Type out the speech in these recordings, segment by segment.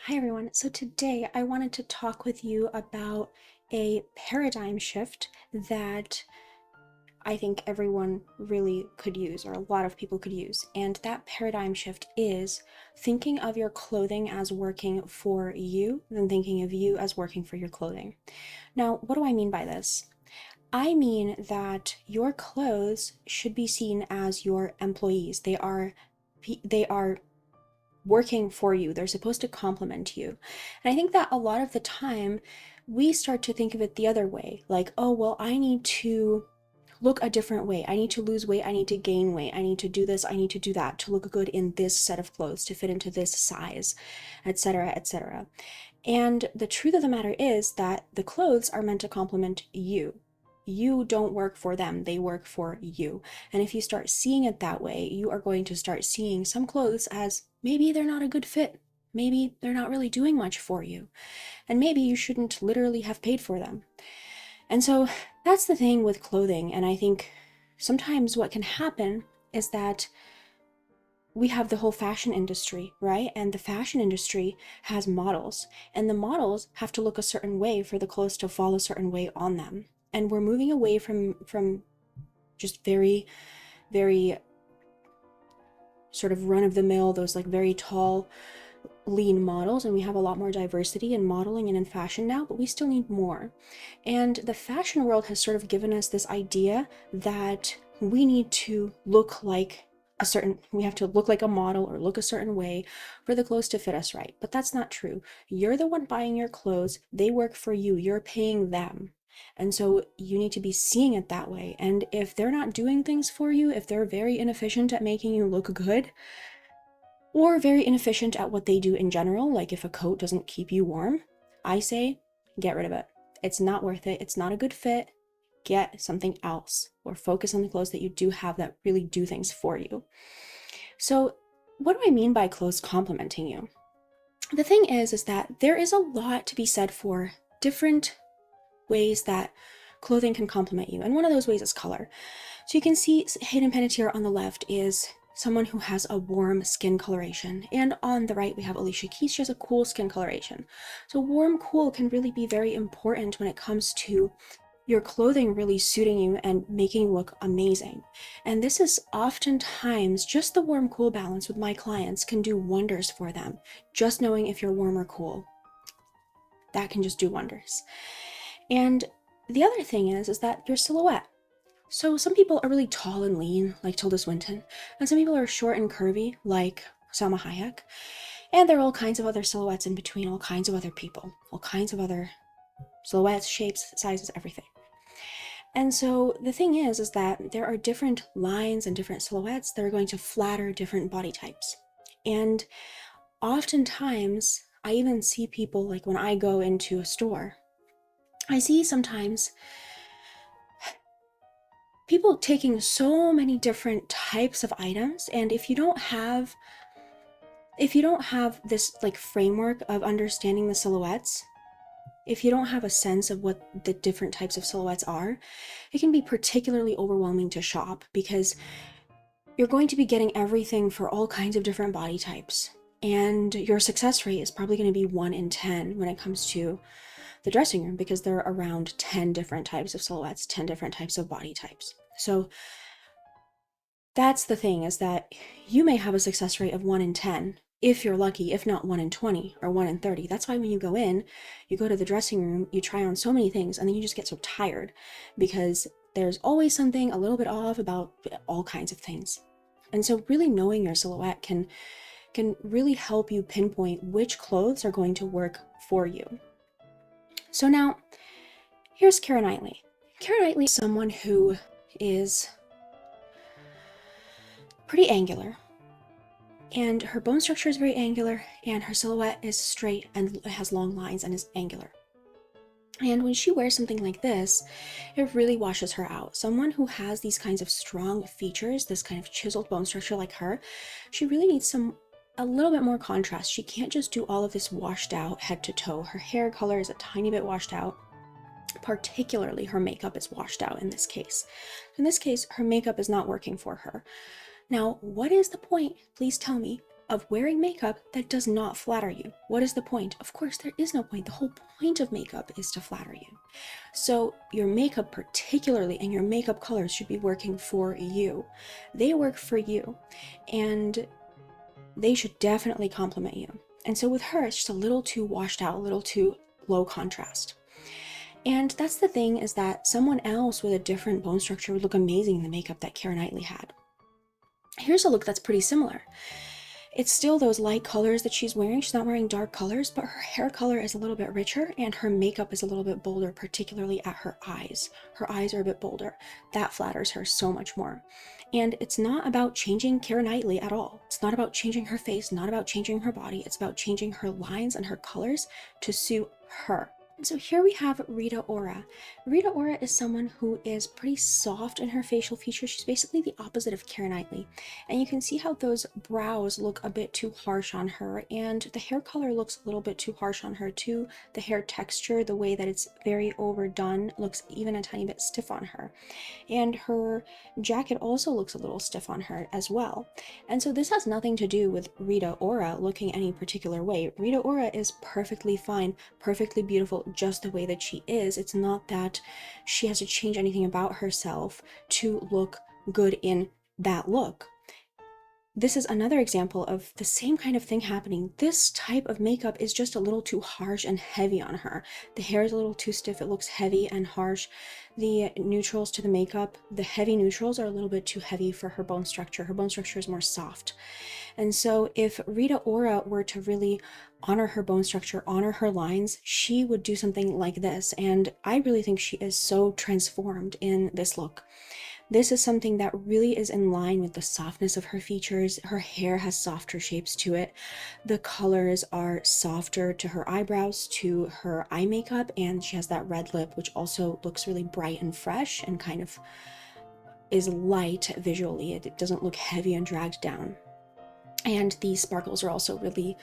Hi everyone. So today I wanted to talk with you about a paradigm shift that I think everyone really could use, or a lot of people could use. And that paradigm shift is thinking of your clothing as working for you than thinking of you as working for your clothing. Now, what do I mean by this? I mean that your clothes should be seen as your employees. They are working for you. They're supposed to complement you. And I think that a lot of the time we start to think of it the other way, like, oh, well, I need to look a different way. I need to lose weight. I need to gain weight. I need to do this. I need to do that to look good in this set of clothes, to fit into this size, etc., etc. And the truth of the matter is that the clothes are meant to complement you. You don't work for them, they work for you. And if you start seeing it that way, you are going to start seeing some clothes as maybe they're not a good fit. Maybe they're not really doing much for you. And maybe you shouldn't literally have paid for them. And so that's the thing with clothing. And I think sometimes what can happen is that we have the whole fashion industry, right? And the fashion industry has models, and the models have to look a certain way for the clothes to fall a certain way on them. And we're moving away from just very, very sort of run-of-the-mill, those like very tall, lean models, and we have a lot more diversity in modeling and in fashion now, but we still need more. And the fashion world has sort of given us this idea that we need to look like we have to look like a model or look a certain way for the clothes to fit us right. But that's not true. You're the one buying your clothes. They work for you. You're paying them. And so you need to be seeing it that way. And if they're not doing things for you, if they're very inefficient at making you look good, or very inefficient at what they do in general, like if a coat doesn't keep you warm, I say get rid of it. It's not worth it. It's not a good fit. Get something else, or focus on the clothes that you do have that really do things for you. So what do I mean by clothes complementing you? The thing is that there is a lot to be said for different ways that clothing can complement you. And one of those ways is color. So you can see Hayden Panettiere on the left is someone who has a warm skin coloration. And on the right, we have Alicia Keys. She has a cool skin coloration. So warm, cool can really be very important when it comes to your clothing really suiting you and making you look amazing. And this is oftentimes just the warm cool balance with my clients can do wonders for them. Just knowing if you're warm or cool, that can just do wonders. And the other thing is that your silhouette. So some people are really tall and lean, like Tilda Swinton, and some people are short and curvy, like Salma Hayek. And there are all kinds of other silhouettes in between, all kinds of other people, all kinds of other silhouettes, shapes, sizes, everything. And so the thing is that there are different lines and different silhouettes that are going to flatter different body types. And oftentimes, I even see people, like when I go into a store, I see sometimes people taking so many different types of items, and if you don't have this like framework of understanding the silhouettes, if you don't have a sense of what the different types of silhouettes are, it can be particularly overwhelming to shop because you're going to be getting everything for all kinds of different body types. And your success rate is probably going to be 1 in 10 when it comes to the dressing room, because there are around 10 different types of silhouettes, 10 different types of body types. So that's the thing, is that you may have a success rate of 1 in 10, if you're lucky, if not 1 in 20 or 1 in 30. That's why when you go in, you go to the dressing room, you try on so many things, and then you just get so tired because there's always something a little bit off about all kinds of things. And so really knowing your silhouette can really help you pinpoint which clothes are going to work for you. So now, here's Keira Knightley. Keira Knightley is someone who is pretty angular, and her bone structure is very angular, and her silhouette is straight and has long lines and is angular. And when she wears something like this, it really washes her out. Someone who has these kinds of strong features, this kind of chiseled bone structure like her, she really needs a little bit more contrast. She can't just do all of this washed out head to toe. Her hair color is a tiny bit washed out. Particularly, her makeup is washed out in this case. In this case, her makeup is not working for her. Now, what is the point? Please tell me. of wearing makeup that does not flatter you. What is the point? Of course, there is no point. The whole point of makeup is to flatter you. So your makeup particularly and your makeup colors should be working for you. They work for you, and they should definitely complement you. And so with her, it's just a little too washed out, a little too low contrast. And that's the thing, is that someone else with a different bone structure would look amazing in the makeup that Keira Knightley had. Here's a look that's pretty similar. It's still those light colors that she's wearing. She's not wearing dark colors, but her hair color is a little bit richer and her makeup is a little bit bolder, particularly at her eyes. Her eyes are a bit bolder. That flatters her so much more. And it's not about changing Keira Knightley at all. It's not about changing her face, not about changing her body. It's about changing her lines and her colors to suit her. And so here we have Rita Ora. Rita Ora is someone who is pretty soft in her facial features. She's basically the opposite of Keira Knightley. And you can see how those brows look a bit too harsh on her, and the hair color looks a little bit too harsh on her too. The hair texture, the way that it's very overdone, looks even a tiny bit stiff on her. And her jacket also looks a little stiff on her as well. And so this has nothing to do with Rita Ora looking any particular way. Rita Ora is perfectly fine, perfectly beautiful, just the way that she is. It's not that she has to change anything about herself to look good in that look. This is another example of the same kind of thing happening. This type of makeup is just a little too harsh and heavy on her. The hair is a little too stiff. It looks heavy and harsh. The neutrals to the makeup, the heavy neutrals are a little bit too heavy for her bone structure. Her bone structure is more soft. And so if Rita Ora were to really honor her bone structure, honor her lines, she would do something like this. And I really think she is so transformed in this look. This is something that really is in line with the softness of her features. Her hair has softer shapes to it. The colors are softer to her eyebrows, to her eye makeup, and she has that red lip, which also looks really bright and fresh and kind of is light visually. It doesn't look heavy and dragged down. And the sparkles are also really,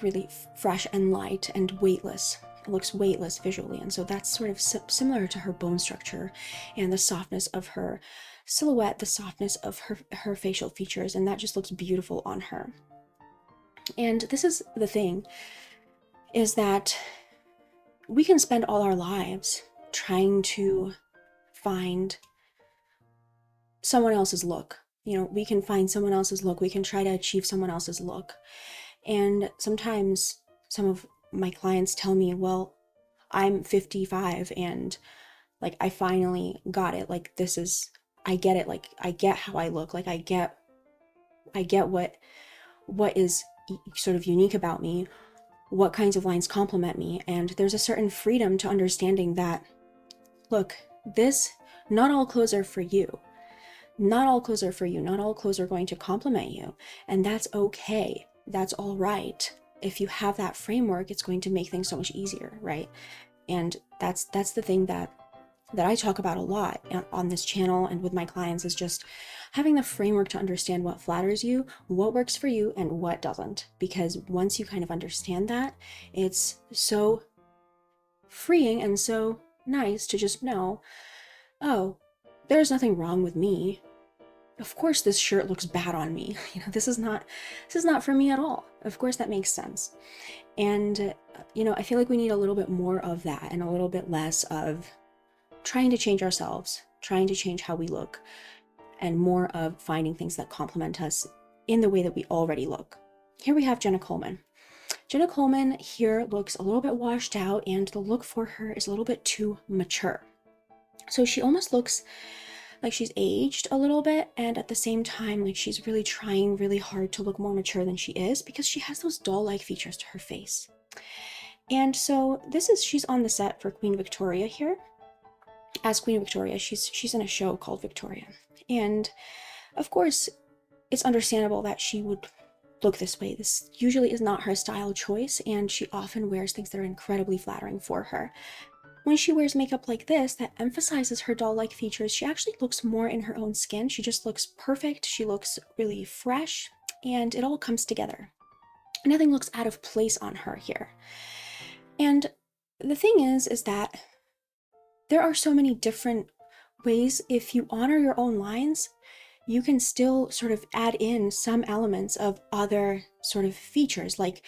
really fresh and light and weightless. It looks weightless visually, and so that's sort of similar to her bone structure and the softness of her silhouette, the softness of her facial features, and that just looks beautiful on her. And this is the thing, is that we can spend all our lives trying to find someone else's look. You know, we can find someone else's look. We can try to achieve someone else's look. And sometimes some of my clients tell me, well, I'm 55 and like I finally got it. Like this is, I get it. Like I get how I look. Like I get what is sort of unique about me, what kinds of lines complement me. And there's a certain freedom to understanding that, look, not all clothes are for you. Not all clothes are for you. Not all clothes are going to complement you. And that's okay. That's all right. If you have that framework, it's going to make things so much easier, right? And that's the thing that I talk about a lot on this channel and with my clients, is just having the framework to understand what flatters you, what works for you, and what doesn't. Because once you kind of understand that, it's so freeing and so nice to just know, oh, there's nothing wrong with me. Of course this shirt looks bad on me. You know, this is not for me at all. Of course that makes sense. And you know, I feel like we need a little bit more of that and a little bit less of trying to change ourselves, trying to change how we look, and more of finding things that complement us in the way that we already look. Here we have Jenna Coleman. Jenna Coleman here looks a little bit washed out, and the look for her is a little bit too mature. So she almost looks like she's aged a little bit, and at the same time, like she's really trying really hard to look more mature than she is, because she has those doll-like features to her face. And so she's on the set for Queen Victoria here. As Queen Victoria, she's in a show called Victoria. And of course, it's understandable that she would look this way. This usually is not her style choice, and she often wears things that are incredibly flattering for her. When she wears makeup like this that emphasizes her doll-like features, she actually looks more in her own skin. She just looks perfect. She looks really fresh, and it all comes together. Nothing looks out of place on her here. And the thing is that there are so many different ways. If you honor your own lines, you can still sort of add in some elements of other sort of features. Like,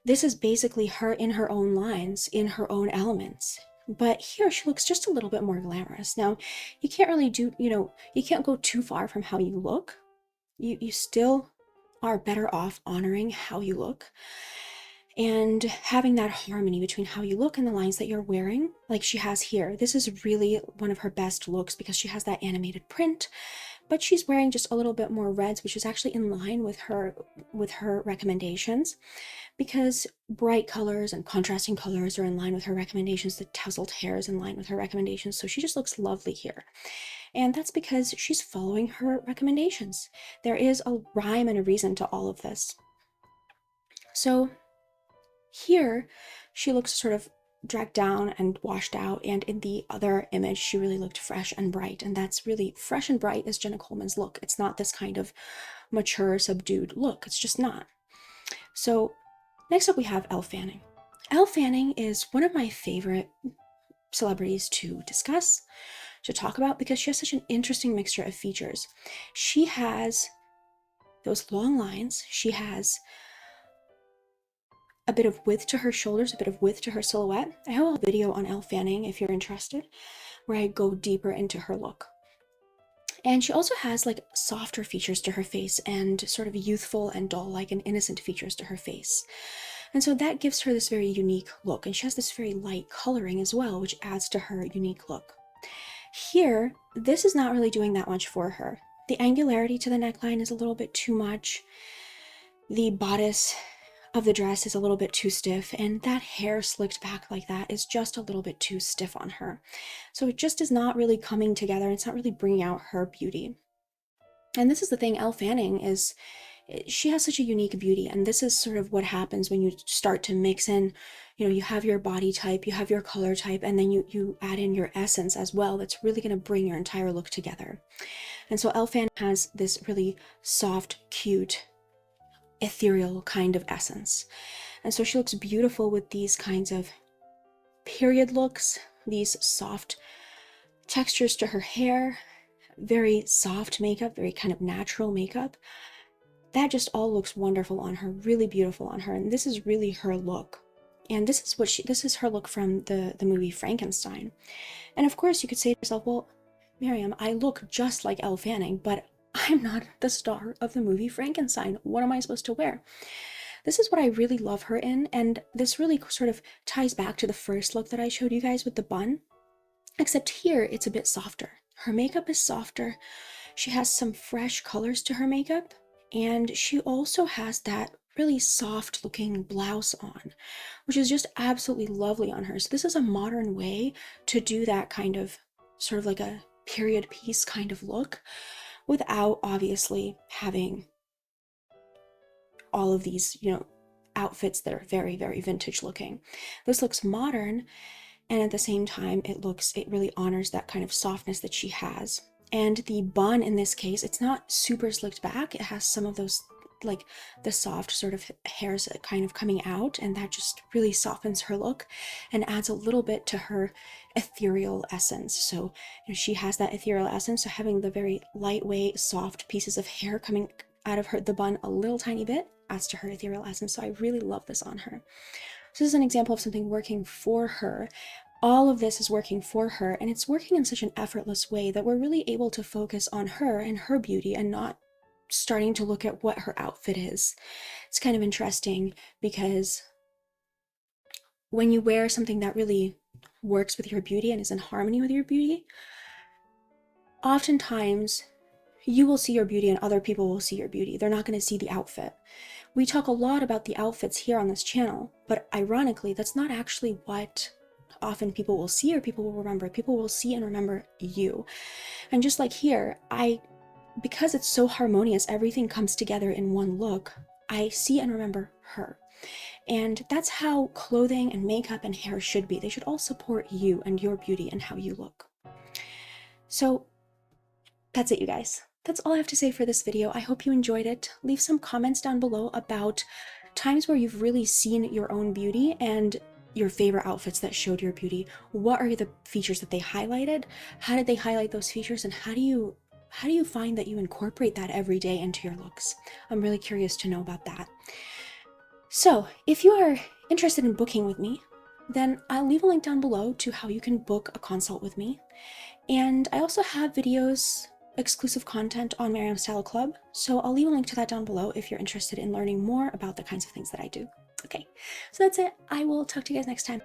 this is basically her in her own lines, in her own elements. But here she looks just a little bit more glamorous. Now, you can't really do, you can't go too far from how you look. You still are better off honoring how you look and having that harmony between how you look and the lines that you're wearing, like she has here. This is really one of her best looks because she has that animated print, but she's wearing just a little bit more reds, which is actually in line with her recommendations, because bright colors and contrasting colors are in line with her recommendations. The tousled hair is in line with her recommendations, so she just looks lovely here. And that's because she's following her recommendations. There is a rhyme and a reason to all of this. So here, she looks sort of dragged down and washed out, and in the other image, she really looked fresh and bright, and that's really fresh and bright is Jenna Coleman's look. It's not this kind of mature, subdued look. It's just not. So next up, we have Elle Fanning. Elle Fanning is one of my favorite celebrities to discuss, to talk about, because she has such an interesting mixture of features. She has those long lines. She has a bit of width to her shoulders, a bit of width to her silhouette. I have a video on Elle Fanning if you're interested, where I go deeper into her look. And she also has like softer features to her face and sort of youthful and doll-like and innocent features to her face. And so that gives her this very unique look. And she has this very light coloring as well, which adds to her unique look. Here, this is not really doing that much for her. The angularity to the neckline is a little bit too much. The bodice of the dress is a little bit too stiff, and that hair slicked back like that is just a little bit too stiff on her. So it just is not really coming together. It's not really bringing out her beauty. And this is the thing, Elle Fanning is, she has such a unique beauty, and this is sort of what happens when you start to mix in, you have your body type, you have your color type, and then you add in your essence as well. That's really going to bring your entire look together. And so Elle Fanning has this really soft, cute, ethereal kind of essence. And so she looks beautiful with these kinds of period looks, these soft textures to her hair, very soft makeup, very kind of natural makeup. That just all looks wonderful on her, really beautiful on her. And this is really her look. And this is her look from the movie Frankenstein. And of course you could say to yourself, well, Miriam, I look just like Elle Fanning, but I'm not the star of the movie Frankenstein. What am I supposed to wear? This is what I really love her in, and this really sort of ties back to the first look that I showed you guys with the bun, except here it's a bit softer. Her makeup is softer. She has some fresh colors to her makeup, and she also has that really soft looking blouse on, which is just absolutely lovely on her. So this is a modern way to do that kind of sort of like a period piece kind of look, without obviously having all of these, outfits that are very, very vintage looking. This looks modern, and at the same time, it really honors that kind of softness that she has. And the bun in this case, it's not super slicked back. It has some of those, like the soft sort of hairs kind of coming out, and that just really softens her look and adds a little bit to her ethereal essence. So she has that ethereal essence, so having the very lightweight, soft pieces of hair coming out of the bun a little tiny bit adds to her ethereal essence. So I really love this on her. So this is an example of something working for her. All of this is working for her, and it's working in such an effortless way that we're really able to focus on her and her beauty and not starting to look at what her outfit is. It's kind of interesting because when you wear something that really works with your beauty and is in harmony with your beauty, oftentimes you will see your beauty and other people will see your beauty. They're not going to see the outfit. We talk a lot about the outfits here on this channel, but ironically, that's not actually what often people will see or people will remember. People will see and remember you. And just like here, because it's so harmonious, everything comes together in one look, I see and remember her. And that's how clothing and makeup and hair should be. They should all support you and your beauty and how you look. So that's it, you guys. That's all I have to say for this video. I hope you enjoyed it. Leave some comments down below about times where you've really seen your own beauty and your favorite outfits that showed your beauty. What are the features that they highlighted? How did they highlight those features? And how how do you find that you incorporate that every day into your looks? I'm really curious to know about that. So if you are interested in booking with me, then I'll leave a link down below to how you can book a consult with me. And I also have videos, exclusive content on Miriam Style Club, so I'll leave a link to that down below if you're interested in learning more about the kinds of things that I do. Okay, so that's it. I will talk to you guys next time.